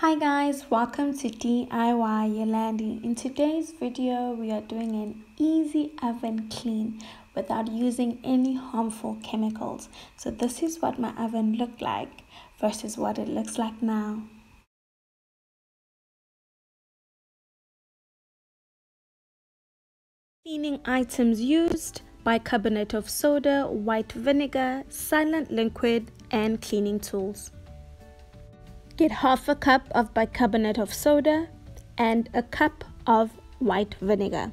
Hi guys, welcome to DIY Yolande. In today's video, we are doing an easy oven clean without using any harmful chemicals. So this is what my oven looked like versus what it looks like now. Cleaning items used: bicarbonate of soda, white vinegar, silent liquid, and cleaning tools. Get half a cup of bicarbonate of soda and a cup of white vinegar.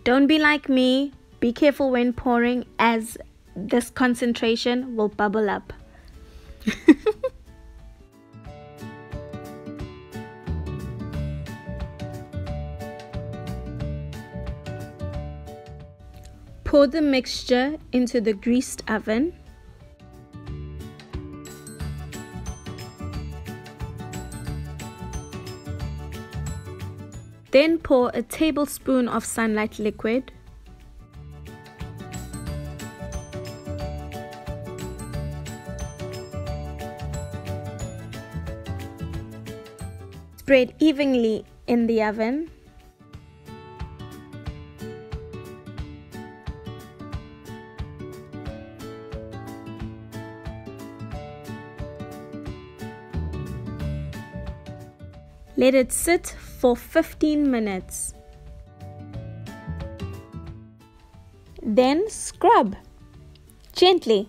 Don't be like me. Be careful when pouring, as this concentration will bubble up. Pour the mixture into the greased oven. Then pour a tablespoon of sunlight liquid. Spread evenly in the oven. Let it sit for 15 minutes. Then scrub gently.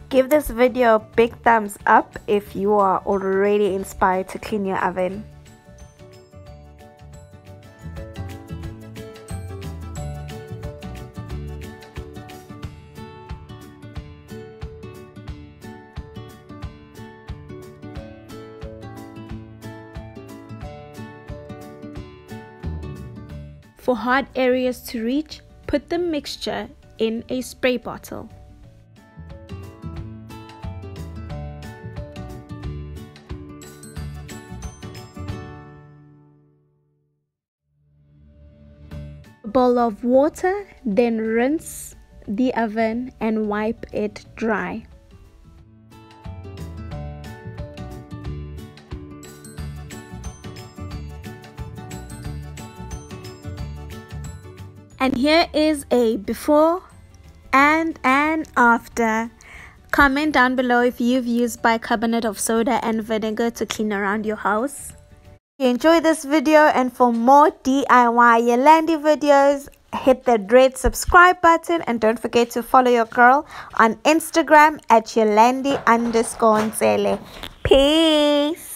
Give this video a big thumbs up if you are already inspired to clean your oven. For hard areas to reach, put the mixture in a spray bottle. A bowl of water, then rinse the oven and wipe it dry. And here is a before and an after. Comment down below if you've used bicarbonate of soda and vinegar to clean around your house. If you enjoyed this video and for more DIY Yolande videos, hit the red subscribe button and don't forget to follow your girl on Instagram at Yolande_Nzele. Peace.